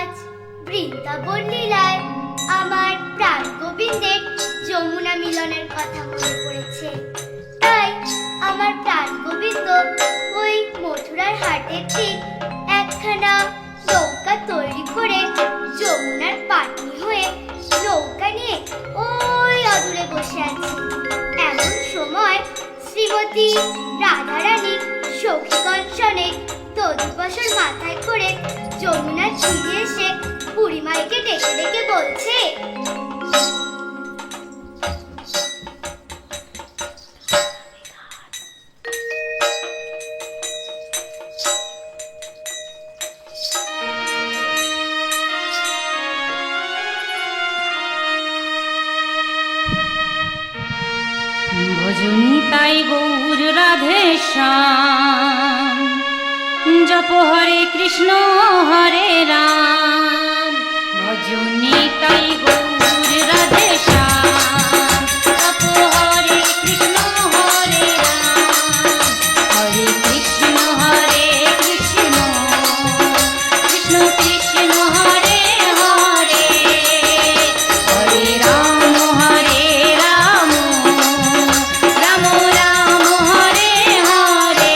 আজ বৃন্দাবন লীলায় আমার প্রাণ গোবিন্দের যমুনা মিলনের কথা মনে পড়েছে। তাই আমার প্রাণ গোবিন্দ ওই মথুরার হাটের ঠিক একখানা নৌকা তৈরি করে যমুনার পাটনি হয়ে নৌকা নিয়ে ওই অদূরে বসে আছে। এমন সময় শ্রীমতী রাধারানী সখীগণ সনে তদুপাসন মাথায় করে যমুনার তীরে এসে বুড়িমাইকে ডেকে ডেকে বলছে, ভজনী তাই গৌর রাধেশ্যাম, জপ হরে কৃষ্ণ হরে রাম। ভজনী তাই গৌর রাধেশ্যাম, জপ হরে কৃষ্ণ হরে রাম। হরে কৃষ্ণ কৃষ্ণ কৃষ্ণ হরে হরে, হরে রাম রাম রাম হরে হরে।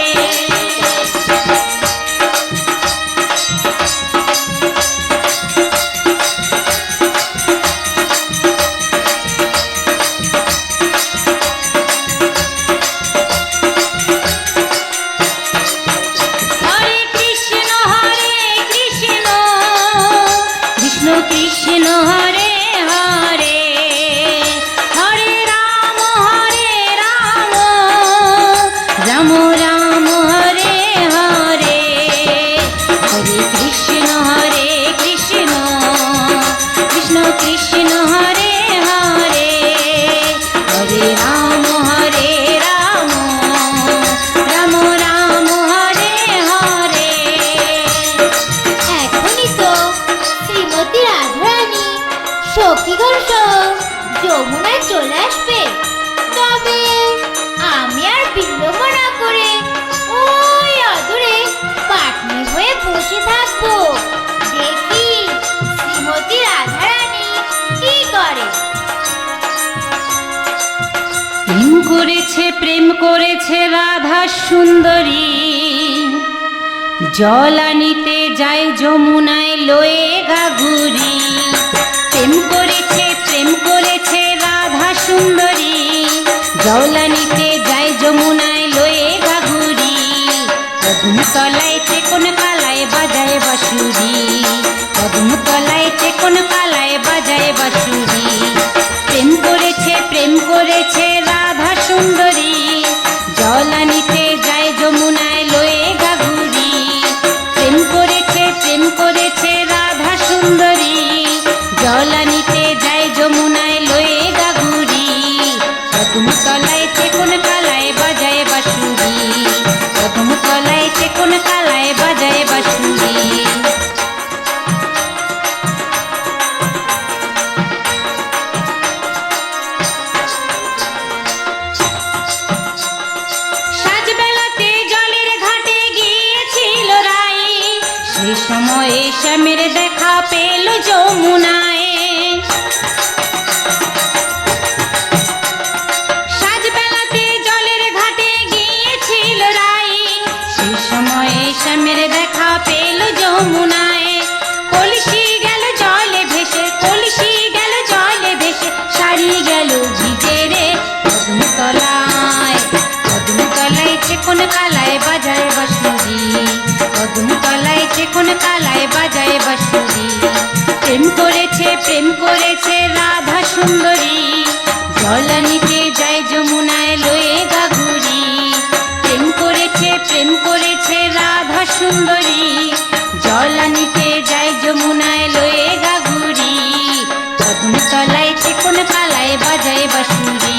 হরে কৃষ্ণ কৃষ্ণ কৃষ্ণ হরে হরে, হরে রাম রাম রাম হরে হরে। হরে কৃষ্ণ কৃষ্ণ কৃষ্ণ হরে হরে, হরে রাম রাম রাম হরে হরে। এখনই তো শ্রীমতী রাধারানী সখীগণ সহ যমুনায় চলে আসবে। তবে আমি আর বিলম্ব না করে ওই অদূরে পাটনি হয়ে বসে থাকবো, দেখি শ্রীমতী রাধারানী কি করে। প্রেম করেছে রাধা সুন্দরী, জল আনিতে যায় যমুনায় লয়ে গাঘুরি। প্রেম করেছে রাধা সুন্দরী, জল আনিতে যায় যমুনায় লয়ে গাঘুরি। কদম তলায় চেকন কালায় বাজায় বাঁশুরি, কদম তলায় চেকন কালায় বাজায় বাঁশুরি। প্রেম করেছে রাধা সুন্দরী, জল আনিতে যায় যমুনায় লয়ে গাঘুরি। প্রেম করেছে রাধা সুন্দরী, জল আনিতে যায় যমুনায় লয়ে গাঘুরি। কদম তলায় চেকন কালায় বাজায় বাঁশুরি, কদম তলায় চেকন কালায় বাজায় বাঁশুরি। সময়ে শ্যামের দেখা পেল যমুনায়। সাজবেলাতে জলের ঘাটে গিয়েছিল রাই, সে সময়ে শ্যামের দেখা পেল যমুনায়। কলসি গেল জলে ভেসে, কলসি গেল জলে ভেসে, শাড়ি গেল ভিজে রে। কদম তলায় চেকন কালায় বাজায় বাঁশুরি, কদম তলায় চেকন কালায় বাজায় বাঁশুরি। প্রেম করেছে রাধা সুন্দরী, জল আনিতে যায় যমুনায় লয়ে গাঘুরি। প্রেম করেছে রাধা সুন্দরী, জল আনিতে যায় যমুনায় লয়ে গাঘুরি। কদম তলায় চেকন কালায় বাজায় বাঁশুরি,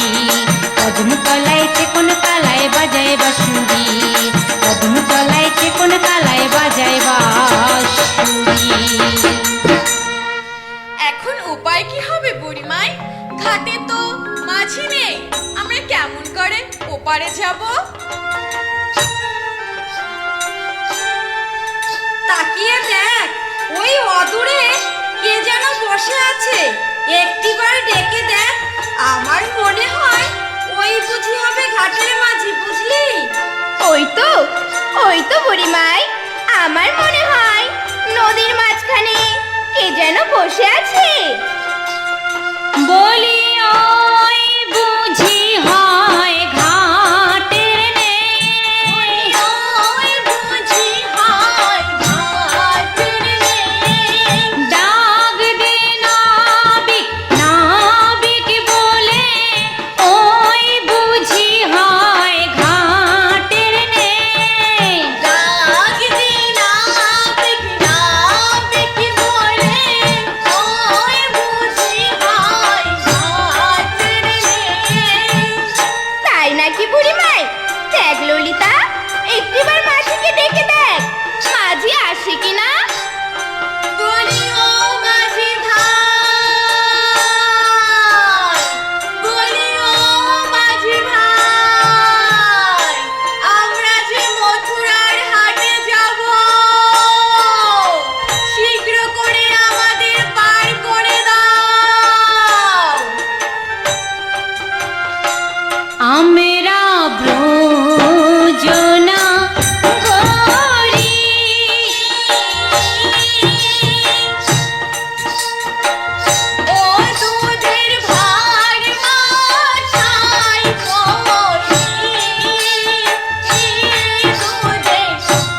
কদম তলায় চেকন কালায় বাজায় বাঁশুরি, কদম তলায় চেকন কালায় বাজায় বাঁশুরি। এখন উপায় কি হবে বুড়িমাই? ঘাটে তো মাঝি নেই, আমরা কেমন করে ওপারে যাব? তাকিয়ে দেখ, ওই অদূরে কে যেন বসে আছে, একটিবার ডেকে দেখ। আমার মনে হয় ওই বুঝি হবে ঘাটের মাঝি, বুঝলি? ওই তো বুড়িমাই, আমার মনে হয় নদীর মাঝখানে কে যেন বসে আছে। বলি ওই বুঝি হয় ঘাটের নেই, ওই বুঝি হয় ঘাটের নেই। ডাক দে নাবিক নাবিক বলে, ওই বুঝি হয় ঘাটের নেই। ডাক দে নাবিক নাবিক বলে, ওই বুঝি হয় ঘাটের নেই। তাই নাকি বুড়িমাই? দেখ ললিতা, একটিবার মাঝিকে ডেকে দেখ, মাঝি আসে কিনা। বলি ও মাঝি ভাই, বলি ও মাঝি ভাই, আমরা যে মথুরার হাটে যাব, শীঘ্র করে আমাদের পার করে দাও। আমরা ব্রজনা করি, ও দুধের ভার মাথায় করি, দুধের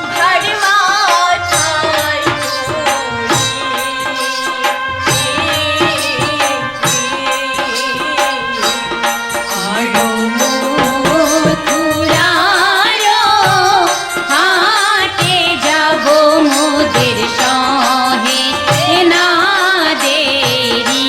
ভার মাথায় আরো মথুরার হাটে যাব মোদের সহে না দেরি।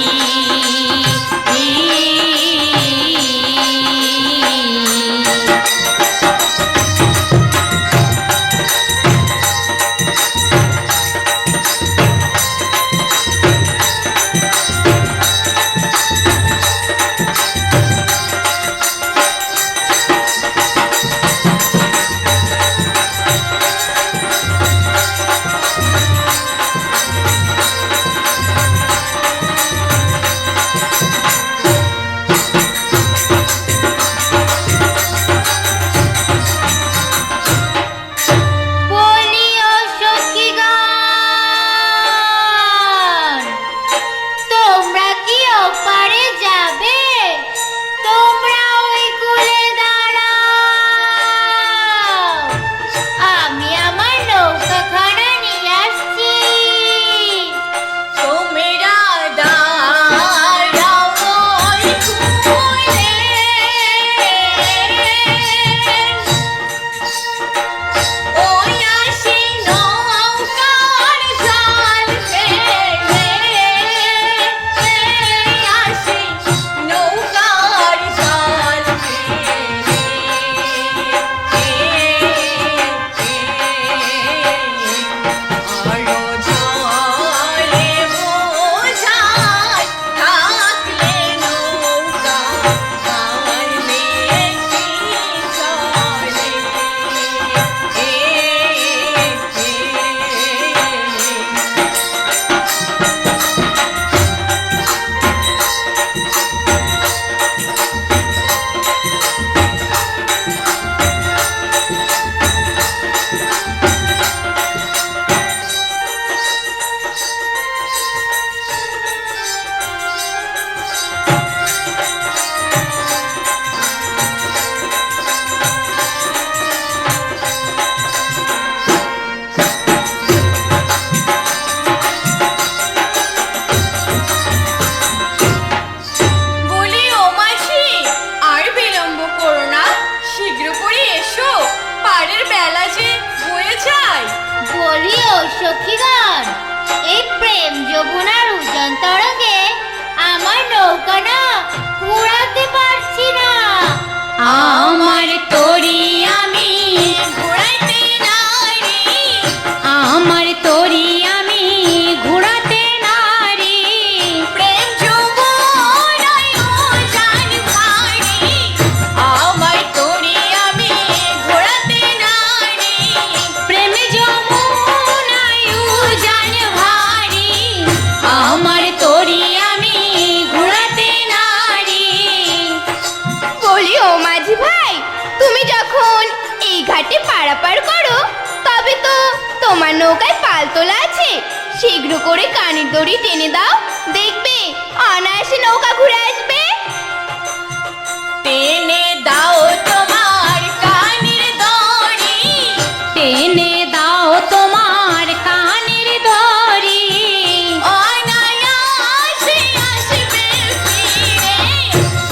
বলি ও সখীগণ, তোমরা কি ওপারে যাবে? তোমরা ওই কূলে দাঁড়াও, আমি আমার নৌকাখানা নিয়ে আসছি। তোমরা দাঁড়াও ওই কূলে, ওই আসি নৌকার জাল ফেলে, আসি নৌকার জাল আরো জলে বোঝাই থাকলে নৌকা কালে কি চলে। বলি ও মাঝি, আর বিলম্ব করো না, শীঘ্র করে এসো, পাড়ের বেলা যে বয়ে যায়। বলি ও সখীগণ, এই প্রেম যমুনার উজান তরঙ্গে আমার নৌকাটা ঘোরাতে পারছি না। আমার তরি আমি ঘোরাইতে নারি, আমার তরি আমি ঘোরাতে নারি। প্রেম যমুনায় উজান ভারি, আমার তরি আমি ঘোরাতে নারি। প্রেম যমুনায় উজান ভারি। ও মাঝি ভাই, তুমি যখন এই ঘাটে পারাপার করো তবে তো তোমার নৌকায় পাল তোলা আছে, শীঘ্র করে কানের দড়ি টেনে দাও, দেখবে অনায়াসে নৌকা ঘুরে আসবে। টেনে দাও তোমার কানের দড়ি, টেনে দাও তোমার কানের দড়ি, অনায়াসে আসবে ফিরে।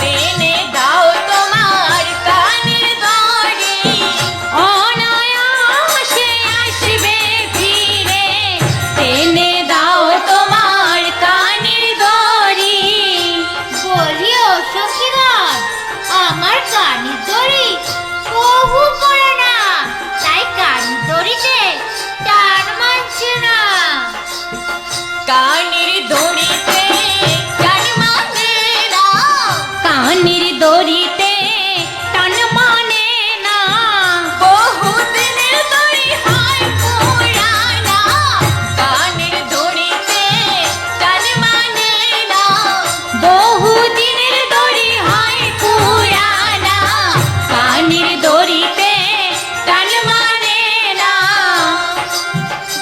টেনে দাও তোমার কানের দড়ি, অনায়াসে আসবে ফিরে। টেনে দাও তোমার কানের দড়ি। বলি ও সখীগণ, আমার কানের দড়ি বহু পুরানা, তাই কানের দড়িতে টান মানছে না। কানের দড়িতে টান মানে না, কানের দড়িতে টান মানে না। বহুদিনের দড়ি হয় পুরানা, কানের দড়িতে টান মানে না। বহুদিনের দড়ি হয় পুরানা, কানের দড়িতে টান মানে না।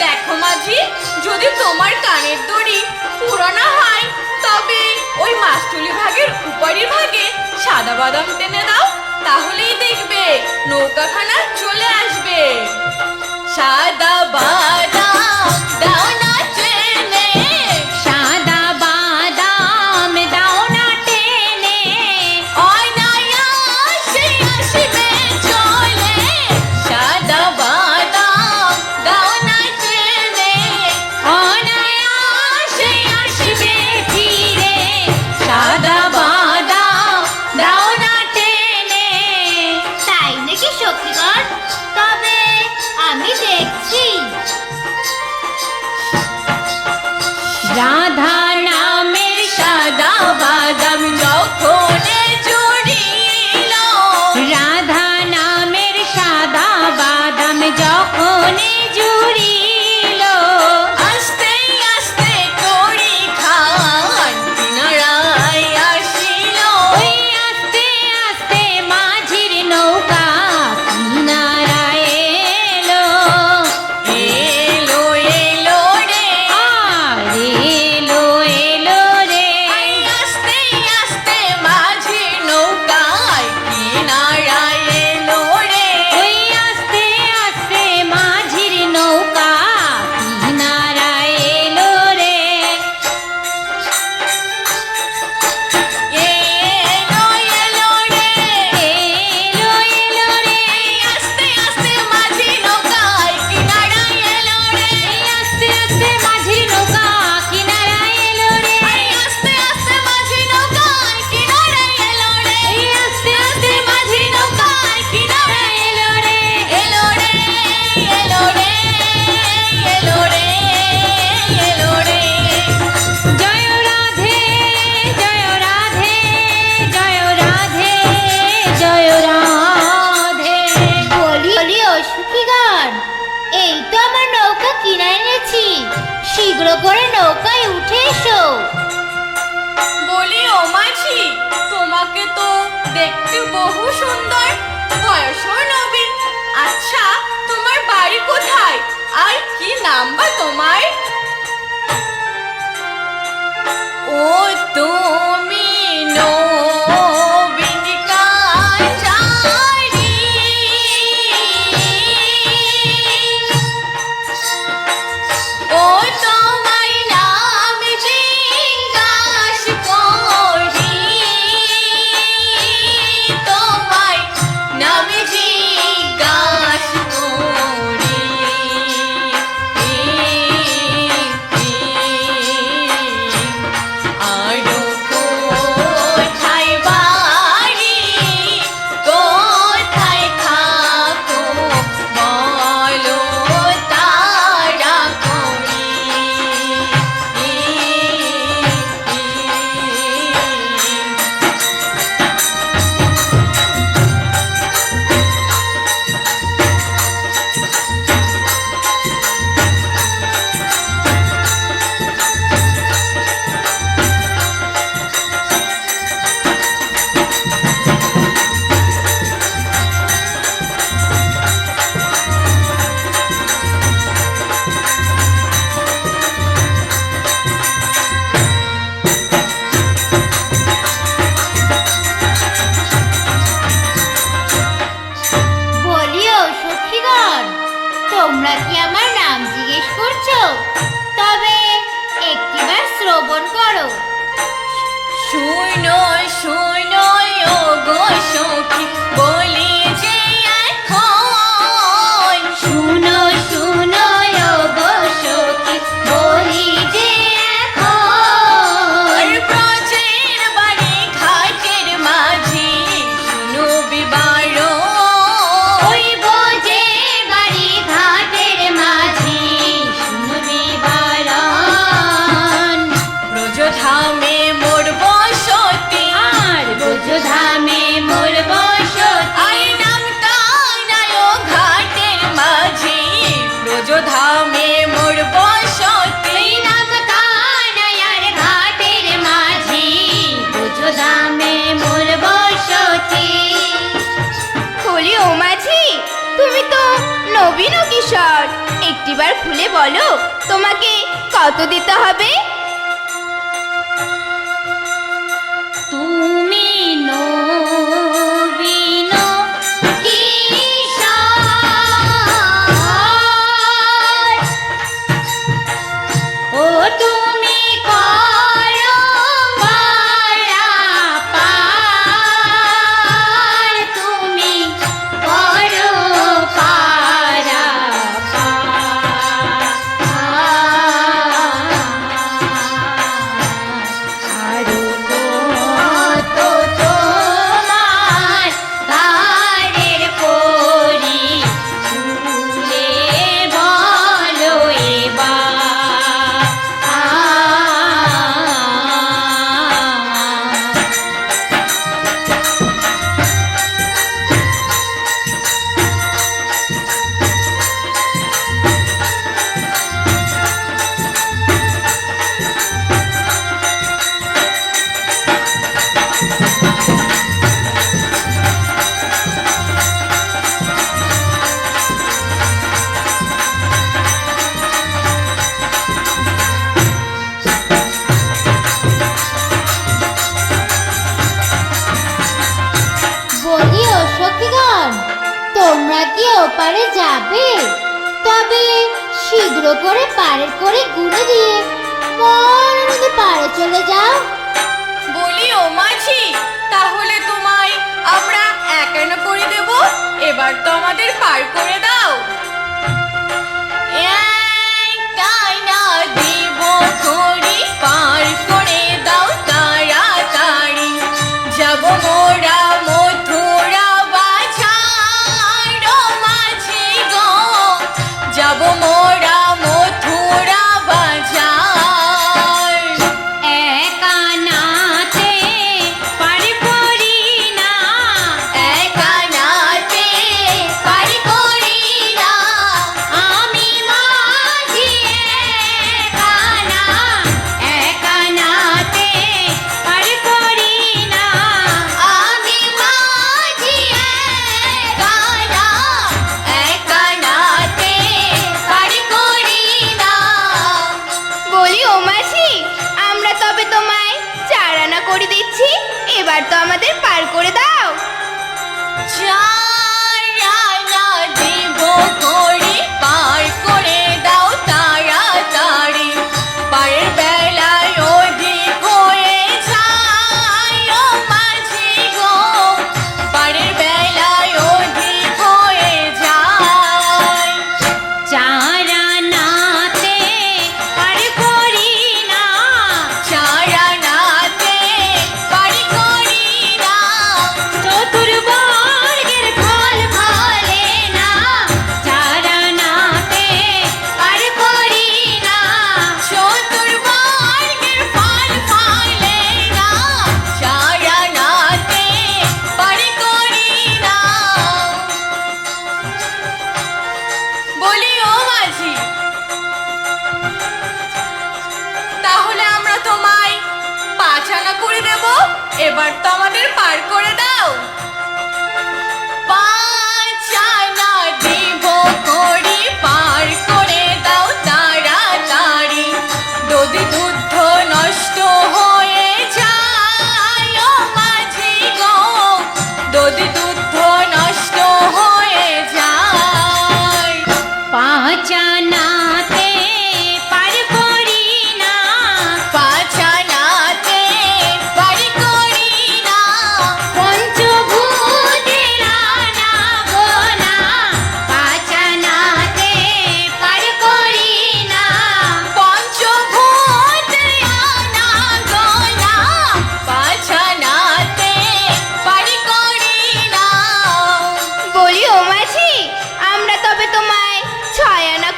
দেখো মাঝি, যদি তোমার কানের দড়ি পুরানো হয় তবে ওই মাছটুলি ভাগের উপরের ভাগে সাদা বাদাম টেনে দাও, তাহলেই দেখবে নৌকাখানা চলে আসবে। সাদা বাদাম দাও না টেনে, সাদা বাদাম দাও না টেনে, অনায়াসে আসবে চলে। সাদা বাদাম দাও না টেনে, অনায়াসে আসবে ফিরে। সাদা বাদাম দাও না টেনে। তাই নাকি সখীগণ? তবে আমি দেখছি। রাধা নামের সাদা বাদাম যখন জুড়িল, রাধা নামের সাদা বাদাম যখন জুড়িল, আস্তে আস্তে করি খান কিনারায় আসিল। ওই আস্তে আস্তে মাঝির নৌকা কিনারায় এলো। এলো এলো রে, আর এলো এলো রে, আস্তে আস্তে মাঝির নৌকায় কিনারায় এলো রে। ওই আস্তে আস্তে মাঝির নৌকা কিনারায় এলো রে। এলো এলো রে, এলো এলো রে, আস্তে আস্তে মাঝি নৌকায় কিনারায় এলো রে। আস্তে আস্তে মাঝি নৌকা কিনারায় এলো রে, আস্তে আস্তে মাঝি নৌকায় কিনারায় এলো রে। আস্তে আস্তে মাঝি নৌকায় কিনারায় এলো রে। এলো রে এলো রে এলো রে এলো রে। জয় রাধে জয় রাধে জয় রাধে জয় রাধে। বলি ও সখীগণ, এই তো আমার নৌকা কিনে এনেছি, শীঘ্র করে নৌকায় উঠে এসো। বলি ও মাঝি, তোমাকে তো দেখতে বহু সুন্দর, বয়সও নবীন। আচ্ছা, তোমার বাড়ি কোথায় আর কি নাম বা তোমার? ও তুমি নবীন কাচারি, ও তোমার নাম জিজ্ঞাস করি, তোমার শুনো শুনো ও গো সখী বলি যে এখন শুনো শুনো ও গো সখী বলি যে এখন ব্রজের বাড়ি ঘাটের মাঝি শুনো বিবারো ওই বোঝে বাড়ি ঘাটের মাঝি শুনবি বারণ ব্রজধামে মোর বসতি আর বোঝধামে মোর বসতি আই নাম কানায়ো ঘাটের মাঝি ব্রজধামে মোর বসতি এই নাম কানায়ার ঘাটের মাঝি বোঝধামে মোর বসতি বলি ও মাঝি, তুমি তো নবীন ও কিশোর, একটিবার খুলে বলো তোমাকে কত দিতে হবে? তুমি নবীন কিশোর ও তুমি করো পারাপার তুমি করো পারাপার কত তোমার গাড়ের পরি খুলে বলো এবার বলি ও সখীগণ, তোমরা কি ওপারে যাবে? তবে শীঘ্র করে পারের করে গুনে দিয়ে মন আনন্দে পারে চলে যাও। বলি ও মাঝি, তাহলে তোমায় আমরা একান্ন করে দেব, এবার তো আমাদের পার করে দাও। একানা দিব করি পার করে দাও তাড়াতাড়ি, যাব মোরা মথুরা বাজার ও মাঝি গো, যাব মোরা মথুরা বাজার। একানাতে পারি পড়ি না, একানাতে পারি করি না, আমি মাঝি একানা, একানাতে পারি পড়ি না, আমি মাঝি একানা, একানাতে পারি করি না। বলি ও মাঝি, আমরা তবে তোমায় 4 আনা করে দিচ্ছি, এবার তো আমাদের পার করে দাও। চারানা দিব করি পার করে দাও তাড়াতাড়ি, পারের বেলায় অধিক হয়ে যায় ও মাঝি গো, পারের বেলায় অধিক হয়ে যায়। চারানাতে পারি পড়ি না, চারানাতে পারি করি না, চতুর্বর্গের ফল ফলে না, চারানাতে পারি পড়ি না, চতুর্বর্গের ফল ফলে না, চারানাতে পারি করি না। বলি ও মাঝি, তাহলে আমরা তোমায় 5 আনা করে দেব, এবার তো আমাদের পার করে দাও। 5 আনা দিব করি পার করে দাও তাড়াতাড়ি, যদি দুধ নষ্ট হয়ে যায় ও মাঝি গো, যদি দুধ নষ্ট হয়ে যায়। পাঁচানাতে পারি পড়ি না, 5 আনাতে পারি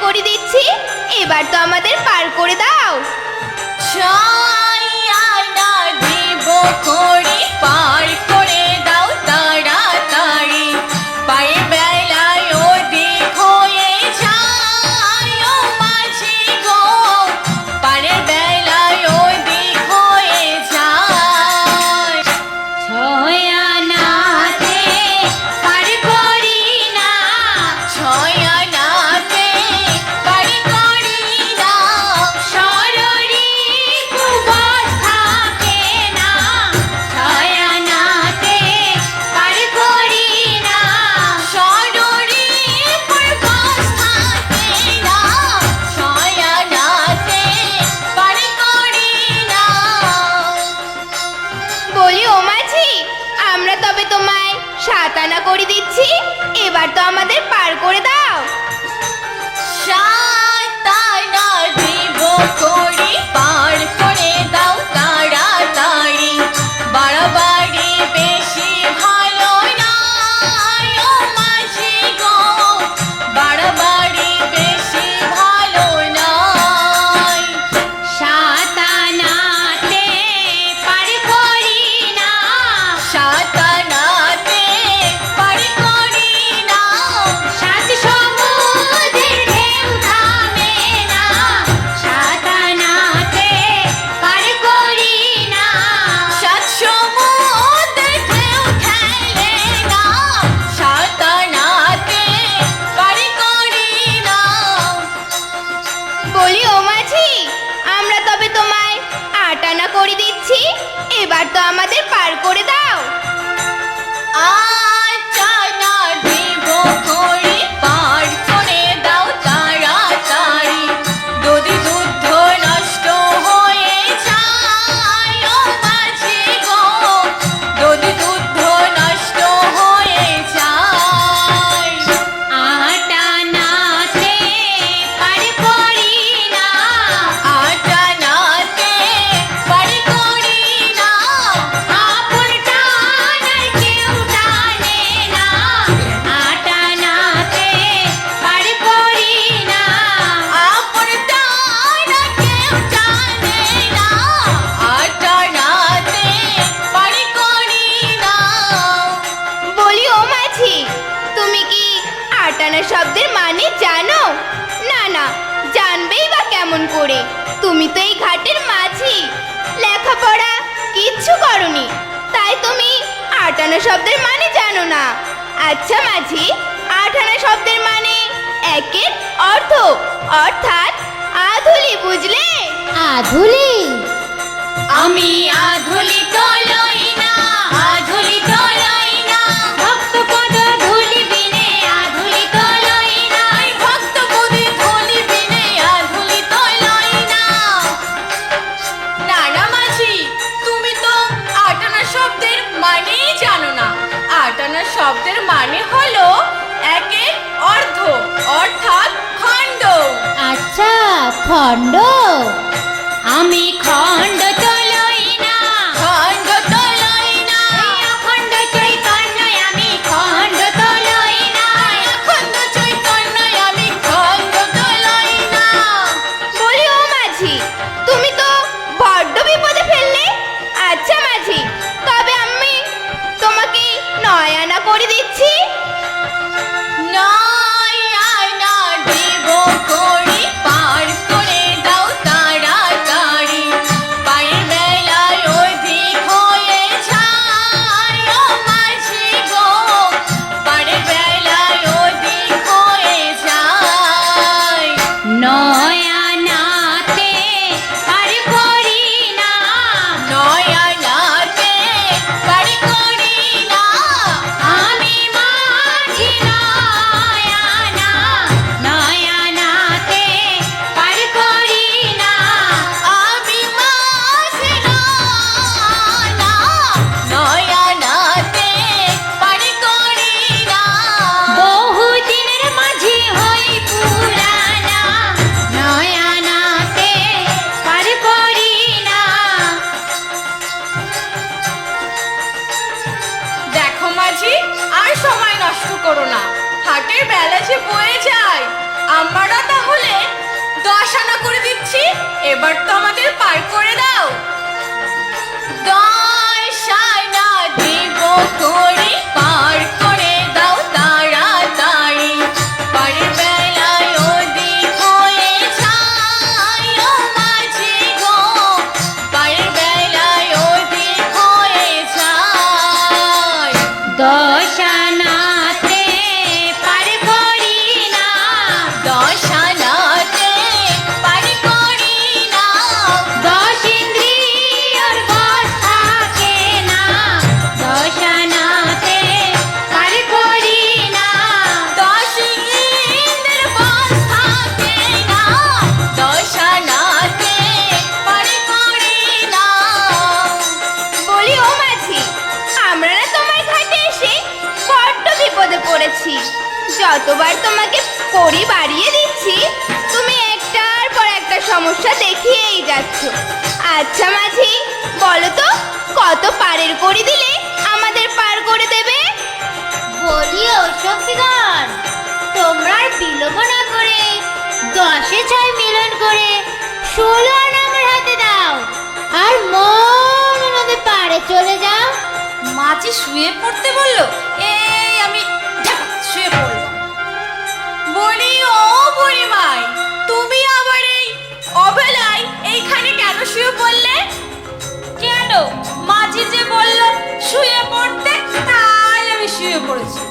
করে দিচ্ছি, এবার তো আমাদের পার করে দাও। ছায়া না দিব করে পার করে দাও তাড়াতাড়ি, পায়ের বেলায় ওদিক হয়ে যায় ও মাঝি গো, পায়ের বেলায় ওদিক হয়ে যায়। ছয়ানাতে পার করি না, ছয়ানাতে পার করি না, শররি কুবর থাকে না। ছয়ানাতে পার করি না, শররি পরবাস থাকে না, ছয়ানাতে পার করি না। বলি ও মাঝি, আমরা তবে তোমায় 7 আনা করে দিচ্ছি, এবার তো আমাদের পার করে দাও। সাতানা দিব করে পার করে দাও তাড়াতাড়ি, বাড়াবাড়ি বেশি ভালো নয় ও মাঝি গো, বাড়াবাড়ি বেশি ভালো নয়। সাতানাতে পার করি না, সাতানাতে পার করি না, সাত সমুদ্রের ঢেউ থামে না। সাতানাতে পার করি না, সাত সমুদ্রের ঢেউ খেলে না, সাতানাতে পার করি না। বলি ও মাঝি, আমরা তবে তোমায় 8 আনা করে দিচ্ছি, এবার তো আমাদের পার করে দাও। আটানা দিব করে পার করে দাও তাড়াতাড়ি, যদি দুধ নষ্ট হয়ে যায় ও মাঝি গো, যদি দুধ নষ্ট হয়ে যায়। আটানাতে পার করি না, আটানাতে পার করি না, আপন টানার কেউ টানে না। আটানাতে পার করি না, আপন টানা কেউ টানে না, আটানাতে পার করি না। বলি ও মাঝি, তুমি কি 8 আনা শব্দের মানে জানো? না না, জানবেই বা কেমন করে, তুমি তো এই ঘাটের মাঝি, লেখাপড়া কিচ্ছু করনি, তাই তুমি 8 আনা শব্দের মানে জানো না। আচ্ছা মাঝি, 8 আনা শব্দের মানে একের অর্থ, অর্থাৎ আধুলি, বুঝলে? আধুলি। আমি আধুলি তলই না, আধুলি তলই না, ভক্ত পদ ধুলি বিনে আধুলি তলই না। ভক্ত বুদ্ধি ধলি বিনে আধুলি তলই না। নানা মাঝি, তুমি তো আটানা শব্দের মানেই জানো না। আটানা শব্দের মানে হলো একের অর্ধ, অর্থাৎ খণ্ড। আচ্ছা, খণ্ড। আমি খণ্ড তলই না, খণ্ড তলই না, অখণ্ড চৈতন্য আমি খণ্ড তলই না। খণ্ড চৈতন্য আমি খণ্ড তলই না। বলি ও মাঝি, তুমি তো বড্ড বিপদে ফেললে। আচ্ছা মাঝি, তবে আমি তোমাকে 9 আনা করে দিচ্ছি। নয়ানা দিব করে পার করে দাও তাড়াতাড়ি, পায়ের বেলায় অধিক হয়ে যায় ও মাঝি গো, পায়ের বেলায় অধিক হয়ে যায়। নয়ানাতে পার করি না, নয়ানাতে পার করি না, আমি মাঝি নয়ানা। নয়ানাতে পার করি না, আমি মাঝি না, নয়ানাতে পার করি না। বহুদিনের মাঝি হই পুরানা। নয়ানাতে পার করি না। দেখো মাঝি, আর সময় নষ্ট করো না, হাটের বেলা যে বয়ে যায়, আমরা তাহলে এবার তো আমাদের পার করে দাও। দশানা দিব করে পার করে দাও তাড়াতাড়ি, পারের বেলায় ওদিক হয়ে যায় ও মাঝি গো, পারের বেলায় ওদিক হয়ে যায়। দশানাতে পার করি না, দশানাতে পার করি না, দশ ইন্দ্রিয়র বশ থাকে না, দশানাতে পার করি না। দশ ইন্দ্রের বশ থাকে না, দশানাতে পার করি না। বলি ও মাঝি, আমরা না তোমার ঘাটে এসে বড্ড বিপদে পড়েছি। যতবার তোমাকে কড়ি বাড়িয়ে দিচ্ছি, তুমি একটার পর একটা সমস্যা দেখিয়েই যাচ্ছ। আচ্ছা মাঝি, বলো তো কত পারের কড়ি দিলে আমাদের পার করে দেবে? বলি ও সখীগণ, তোমরা আর বিলম্ব না করে 10-এ 6 মিলন করে 16 আনা আমার হাতে দাও, আর মন নদী পাড়ে চলে যাও। মাছি শুয়ে পড়তে বললো, এই আমি শুয়ে পড়লাম। বলি ও বুড়িমাই, তুমি আবার এই অবেলায় এইখানে কেন শুয়ে পড়লে? কেন, মাঝি যে বলল শুয়ে পড়তে, তাই আমি শুয়ে পড়েছি।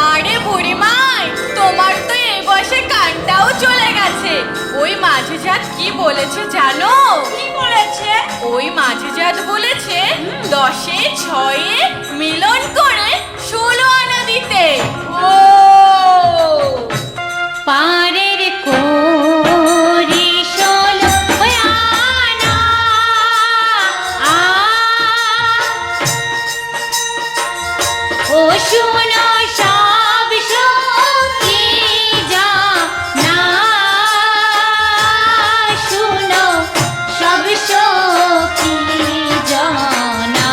আরে বুড়িমাই, তোমার তো এই বয়সে কানটাও চলে গেছে। ওই মাঝিজাত কি বলেছে জানো? কি বলেছে? ওই মাঝিজাত বলেছে 10-এ 6-এ মিলন করে 16 আনা দিতে। ও পারের কড়ি 16 আনা, ও শুনো সব সখী জানা, শুনো সব সখী জানা।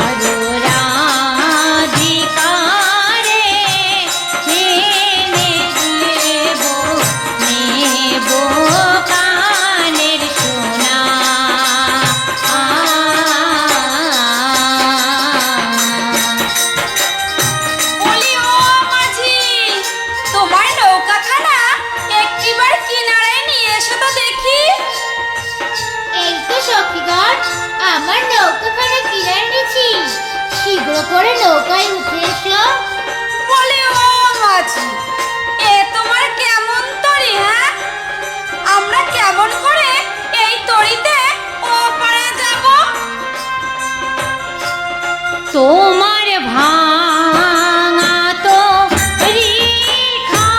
আরো রাধিকারে নেব কানের সোনা। বলি ও মাঝি, তোমার নৌকাখানা একটিবার কিনারায় নিয়ে এসো তো দেখি। এই তো সখীগণ, আমার নৌকাখানা কিনে নিয়েছি, শীঘ্র করে নৌকায় উঠে এসো। বলি ও মাঝি, এ তোমার কেমন তরি? হ্যাঁ, আমরা কেমন করে এই তরিতে ওপারে যাব? তোমার ভাঙা তো রেখা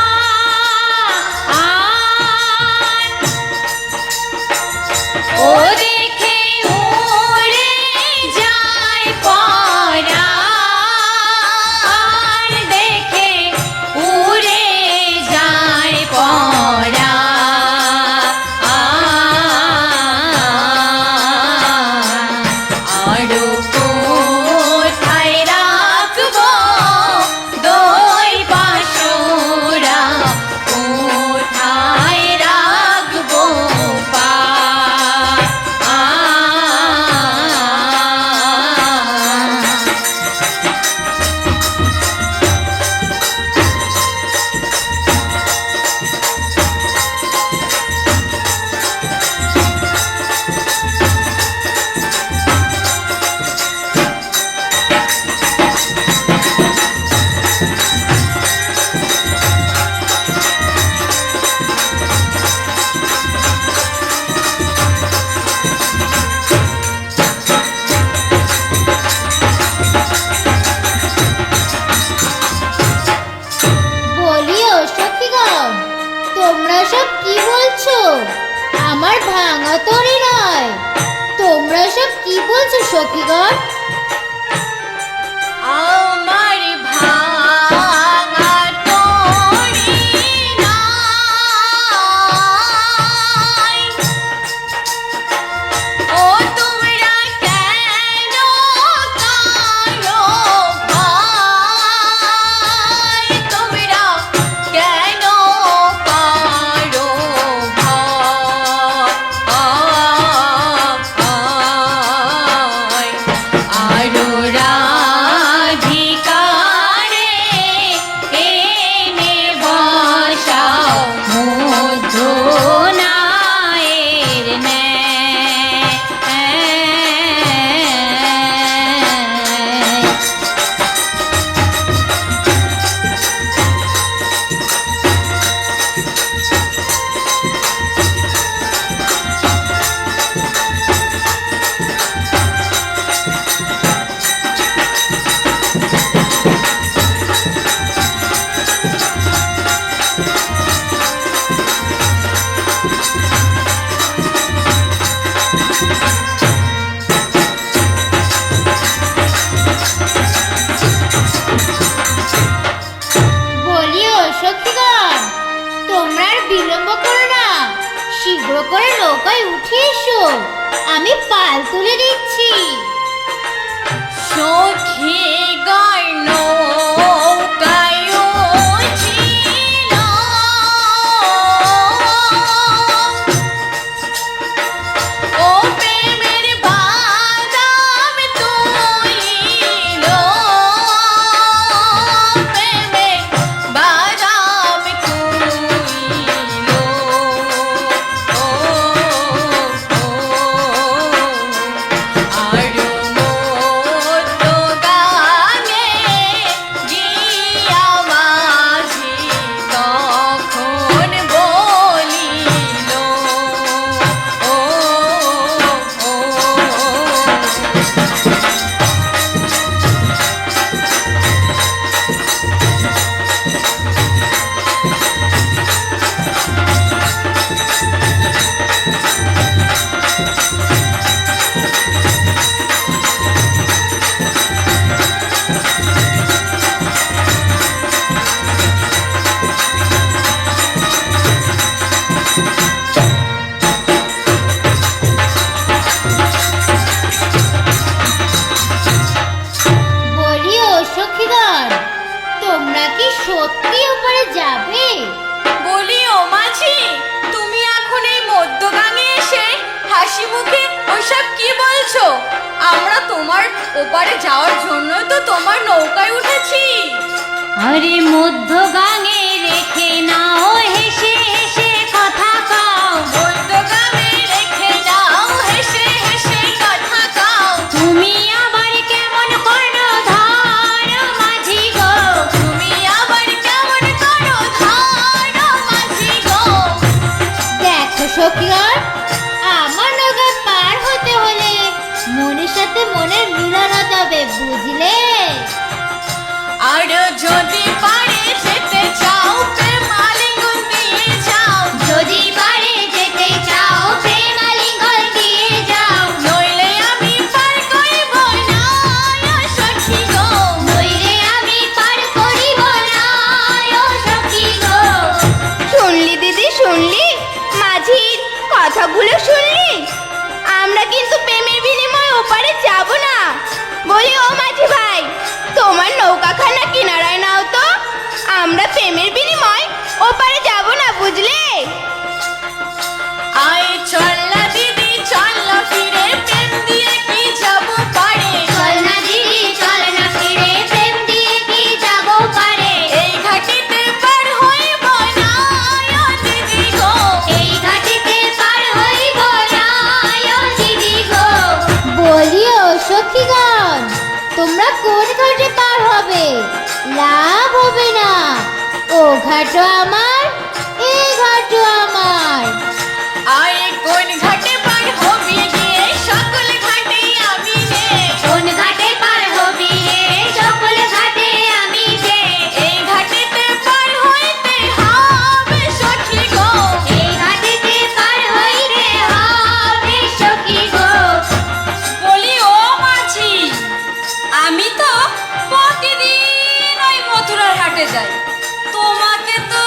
ও দেখে উড়ে যায় পরাণ, দেখে উড়ে যায় পরাণ। আরো কোথায় রাখবো দই বাসুরা, কোথায় রাখবো পা। বলি ও সখীগণ, তোমরা সব কি বলছো? আমার ভাঙা তরি নয়, তোমরা সব কি বলছো সখীগণ? আমার ভাঙা তরি নাই, ও তোমরা কেন কানো ভাই, তোমরা আমি পাল তুলে দিচ্ছি। সখী গায় নৌকায় ছিল, ও প্রেমের বাদাম তুলিল, প্রেমের বাদাম তুলিল, আর মতো গানে গিয়া মাঝি তখন বলিল, ও বলি ও সখীগণ, তোমরা কি সত্যি উপরে যাবে? বলি ও মাঝি, তুমি এখন এই মধ্যগাঙে এসে হাসি মুখে ওইসব কি বলছো? আমরা তোমার ওপারে যাওয়ার জন্য তো তোমার নৌকায় উঠেছি। আরে মধ্যগাঙে রেখে নাও হেসে হেসে কথা কও, মধ্যগাঙে রেখে যাও হেসে হেসে কথা কাও, তুমি আবার কেমন কর্ণধার মাঝি গো, তুমি আবার কেমন করো ধরো মাঝি গো। দেখো সখীগণ, আমার নৌকা পার হতে হলে মনের সাথে মনের মিলন হতে হবে, বুঝলে? আর যদি পারে যেতে চাও প্রেম আলিঙ্গন দিয়ে যাও, যদি পারে যেতে চাও প্রেম আলিঙ্গন দিয়ে যাও, নইলে আমি পার করিব না ও সখী গো। নইলে আমি পার করিব না ও সখী গো। শুনলি দিদি, শুনলি? মাঝির কথাগুলো শুনলি? আমরা কিন্তু প্রেমের বিনিময়ে ওপারে যাব না। বলি ও মাঝি ভাই, তোমার নৌকাখানা কিনারায় নাও তো, আমরা প্রেমের বিনিময় ওপারে যাব না, বুঝলে? আয় চল না দিদি চল না ফিরে, প্রেম দিয়ে কি যাব পারে, চল না দিদি চল না ফিরে, প্রেম দিয়ে কি যাব পারে। এই ঘাটিতে পার হইব না ও দিদি গো। এই ঘাটিতে পার হইব না ও দিদি গো। বলি ও সখীগণ, তোমরা কোন ঘাটে পার হবে? লাভ হবে না, ও ঘাটও আমার, এই ঘাটও আমার। আয় কোন ঘাটে পার হবি গিয়ে সকল ঘাটে আমি যে, কোন ঘাটে পার হবি রে, সকল ঘাটে আমি যে। এই ঘাটিতে পার হইতে হবে সখী গো। এই ঘাটেতে পার হইতে হবে সখী গো। বলি ও মাঝি, আমি তো প্রতিদিন ওই মথুরার হাটে যাই, তোমাকে তো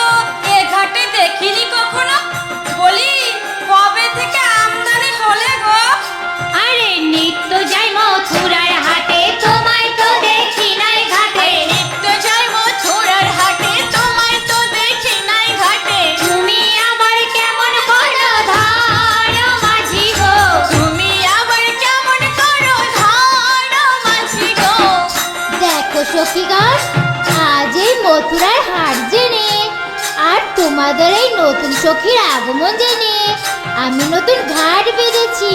এ ঘাটে দেখিনি কখনো। বলি কবে থেকে আমদানি হলে গো? আরে নিত্য যাই মথুরার হাটে, তোমায় তো দেখি নাই ঘাটে। নিত্য যাই মথুরার হাটে, তোমায় তো দেখি নাই ঘাটে, তুমি আবার কেমন করো ধার মাঝি গো, তুমি আবার কেমন করো ধরো মাঝি গো। দেখো সখীগণ, আজ এই মথুরার হাট জেনে আর তোমাদের এই নতুন সখীর আগমন জেনে আমি নতুন ঘাট বেঁধেছি,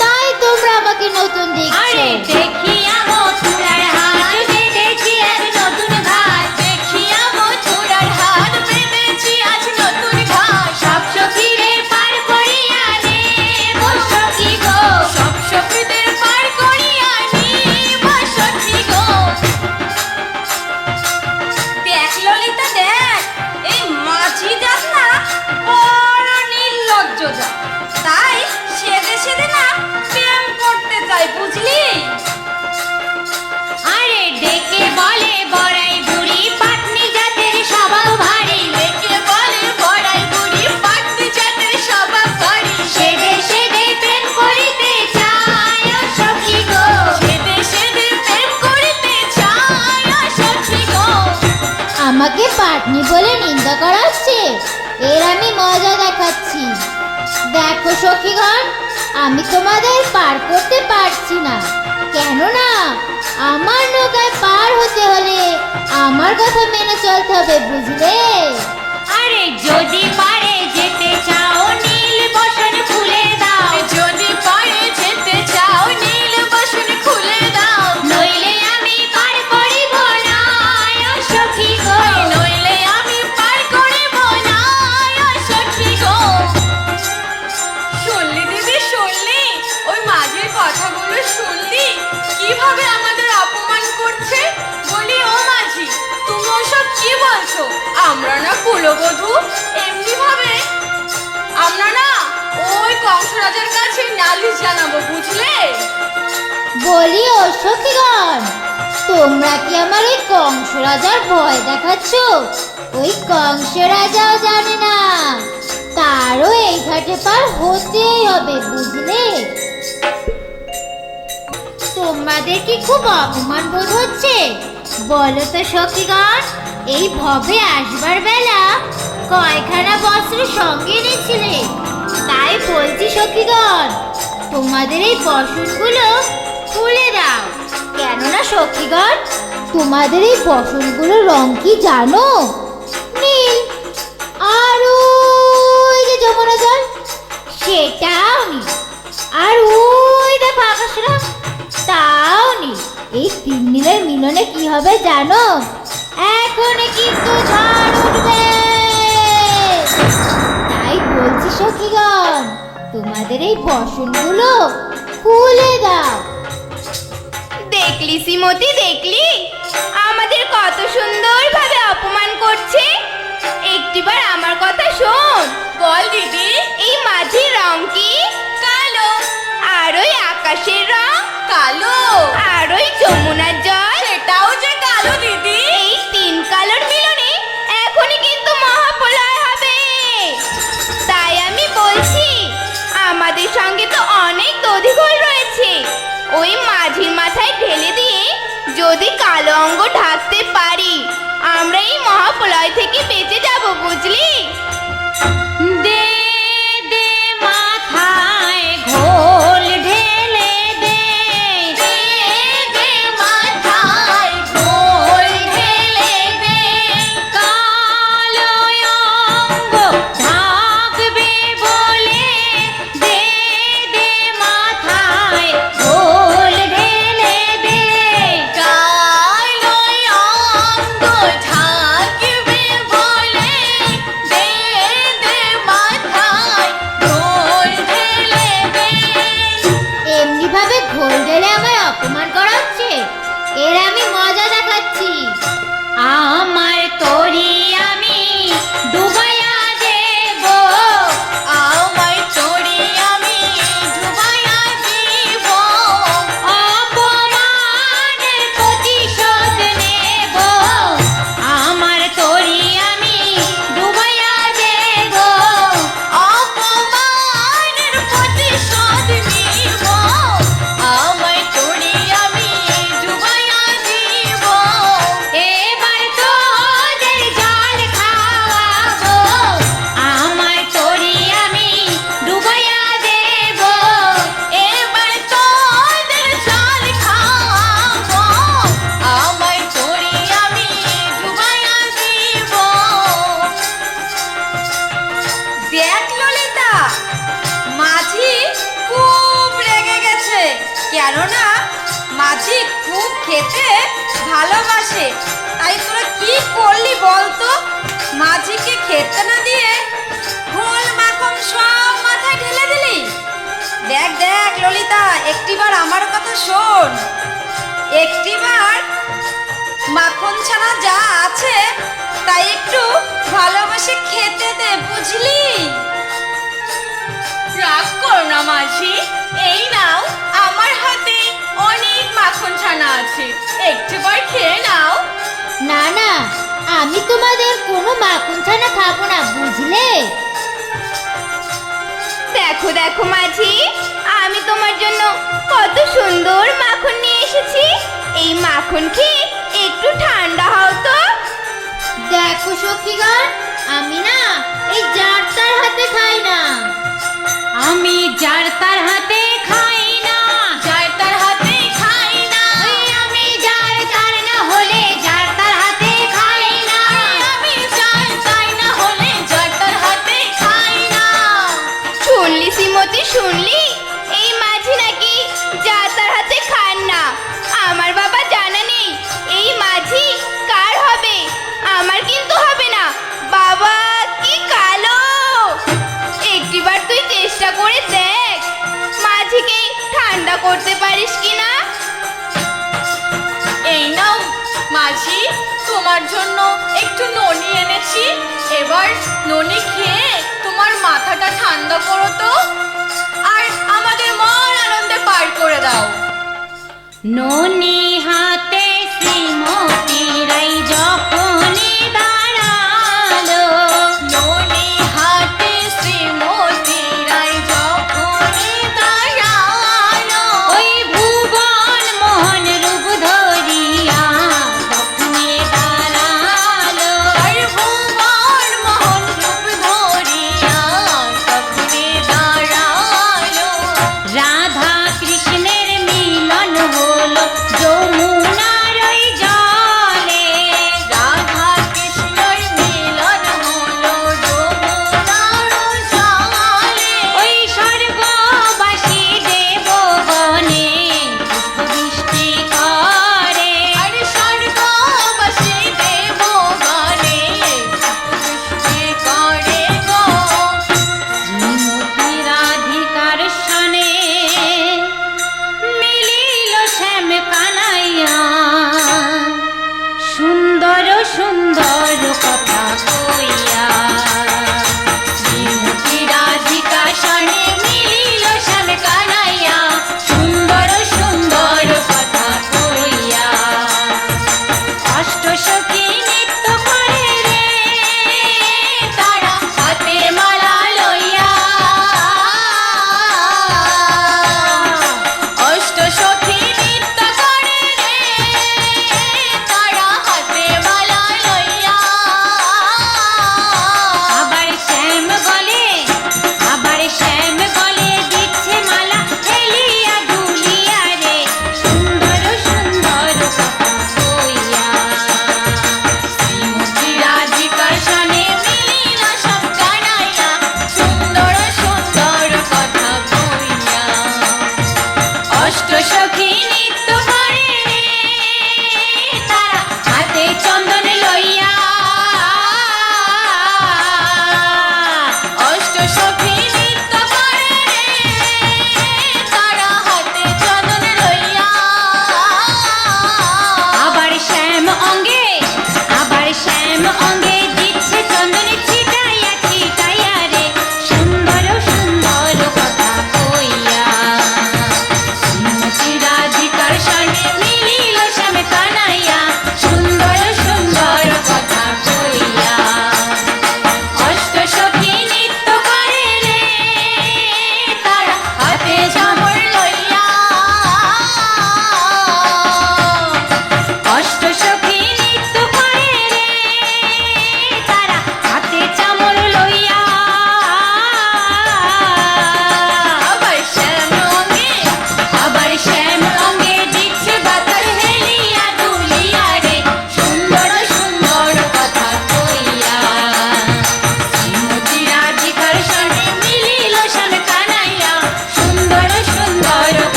তাই তোমরা আমাকে নতুন আরে দেখছো। দেখিয়া মথুরার হাট বেঁধেছি এক নতুন ঘাট, দেখিয়া মথুরার হাট বেঁধেছি আজ নতুন ঘাট, সব সখীরে পার করিয়া নেব সখী গো। সব সখীদের পার করিয়া নিব সখী গো। দেখ ললিতা দেখ, এই মাঝি জাত না বড় নির্লজ্জ জাত, তাই সেদে সেদে না প্রেম করতে চাই, বুঝলি? আরে ডেকে বলে বড়াই বুড়ি, পাটনি জাতের স্বভাব ভারী, একে বলে বড়াই বুড়ি, পাটনি জাতের স্বভাব ভারী, সেদে সেদে প্রেম করিতে পাটনি বলে নিন্দা করা হচ্ছে, এর আমি মজা দেখাচ্ছি। দেখো সখীগণ, আমি তোমাদের পার করতে পারছি না, কেননা আমার নৌকায় পার হতে হলে আমার কথা মেনে চলতে হবে, বুঝলে? আরে যদি পারে যেতে চাও নীল বসন খুলে দাও, যদি পায়ে যেতে চাও নীল বসন খুলে দাও, নইলে আমি পার করিব না ও সখী গো। নইলে আমি পার করিব না ও সখী গো। শুনলি দিদি, শুনলি? ওই মাঝির কথাগুলো শুনলি? কিভাবে আমাদের অপমান করছে? বলি ও মাঝি, তুমি ওসব কি বলছো? আমরা না কুলবধূ, এমনি ভাবে আমরা না ওই কংসরাজের কাছে নালিশ জানাবো, বুঝলে? বলি ও সখীগণ, তোমরা কি আমার ওই কংস রাজার ভয় দেখাচ্ছ? ওই কংস রাজাও জানে না তারও এই ঘাটে পার হতেই হবে, বুঝলে? তোমাদের কি খুব অপমান বোধ হচ্ছে? বলো তো সখীগণ, এই ভবে আসবার বেলা কয়খানা বস্ত্র সঙ্গে এনেছিলে? তাই বলছি সখীগণ, তোমাদের এই বসনগুলো খুলে দাও, কেননা সখীগণ, তোমাদের এই বসনগুলোর রং কি জানো? নীল। আর ওই যে যমুনা জল, সেটাও নীল। আর ওই দেখো আকাশরা, তাও নীল। এই তিন নীলের মিলনে কি হবে জানো? এখনই কিন্তু ঝড় উঠবে। তাই বলছি সখীগণ, তোমাদের এই বসনগুলো খুলে দাও। দেখলি শ্রীমতী, দেখলি আমাদের কত সুন্দরভাবে অপমান করছে। একটিবার আমার কথা শোন। বল দিদি। এই মাঝির রং কি? কালো। আর ওই আকাশের রং? কালো। আর ওই যমুনার জল? সেটাও যে কালো দিদি। এই তিন কালোর মিলনে এখনই কিন্তু মহাপ্রলয় হবে। তাই আমি বলছি, আমাদের সঙ্গে তো অনেক দধিঘল রয়েছে, ওই মাঝির মাথায় ঢেলে দিয়ে যদি কালো অঙ্গ ঢাকতে পারি, আমরা এই মহাপ্রলয় থেকে বেঁচে যাব, বুঝলি? দে দে মাথায় ঘোল ঢেলে দে, দে দে মাথায় ঘোল ঢেলে দে, কালো অঙ্গ ঢাকবে বলে দে দে মাথায় ঘোল ঢেলে দে। কালো অঙ্গ ঢাকবে বলে দে দে মাথায় ঘোল ঢেলে দে। এমনি ভাবে ঘোল ঢেলে আমায় অপমান করা হচ্ছে, এর আমি মজা দেখাচ্ছি। আমার তরি আমি ডুবাইয়া দেব, আমায় তোরে আমি ডুবাইয়া দিব, অপমানের প্রতিশোধ নেব। আমার তরি আমি ডুবাইয়া দেব, অপমানের প্রতিশোধ নিব, আমায় তোরে আমি ডুবাইয়া দিব। এবার তোদের জল খাওয়াবো। আমার তরি আমি ডুবাইয়া দেব, এবার তোদের জল খাওয়াবো, আমায় তোরে আমি ডুবাইয়া দিব। দেখ ললিতা, মাঝি খুব রেগে গেছে, কেননা মাঝি খুব খেতে ভালোবাসে। তাই তোরা কি করলি বলতো? মাঝিকে খেতে না দিয়ে ঘোল মাখন সব মাথায় ঢেলে দিলি। দেখ দেখ ললিতা, একটিবার আমার কথা শোন। একটিবার মাখন ছানা যা আছে তাই একটু ভালোবাসে খেতে দে, বুঝলি? রাগ করো না মাঝি, এই নাও, আমার হাতে অনেক মাখন ছানা আছে, একটিবার খেয়ে নাও। না না, আমি তোমাদের কোনো মাখন ছানা খাবো না, বুঝলে? দেখো দেখো মাঝি, আমি তোমার জন্য কত সুন্দর মাখন নিয়ে এসেছি। এই মাখন খেয়ে একটু ঠান্ডা হও তো। দেখো তোমার জন্য একটু ননি এনেছি। এবার ননি খেয়ে তোমার মাথাটা ঠান্ডা করো তো, আর আমাদের মন আনন্দে পার করে দাও। ননি হাতে শ্রীমতী রাই যখনই দাঁড়ালো, ননি হাতে শ্রীমতী রাই যখনই দাঁড়ালো, ওই ভুবন মোহন রূপ ধরিয়া তখনই দাঁড়ালো। আর ভুবন মোহন রূপ ধরিয়া তখনই দাঁড়ালো। রাধা কৃষ্ণের মিলন হলো যমুনার ওই জলে, রাধা কৃষ্ণের মিলন হলো যমুনার জলে। ওই স্বর্গবাসী দেবগণে পুষ্পবৃষ্টি করে, আর স্বর্গবাসী দেবগণে পুষ্পবৃষ্টি করে গো। শ্রীমতী রাধিকার সনে মিলিল শ্যাম কানাইয়া, সুন্দর সুন্দর কথা কইয়া। শ্রীমতী রাধিকা সনে মিলিল শ্যাম কানাইয়া, সুন্দর সুন্দর কথা কইয়া। অষ্ট সখী নৃত্য করে রে, তারা হাতে মালা লইয়া, অষ্ট সখী নৃত্য করে রে, তারা হাতে মালা লইয়া। আবার শ্যাম বলে, আবার শ্যাম বলে দিচ্ছে মালা হেলিয়া দুলিয়া রে, সুন্দর সুন্দর কথা কইয়া। শ্রীমতী রাধিকার সনে মিলিল সব কানাইয়া, সুন্দর সুন্দর কথা কইয়া। অষ্ট সখী নৃত্য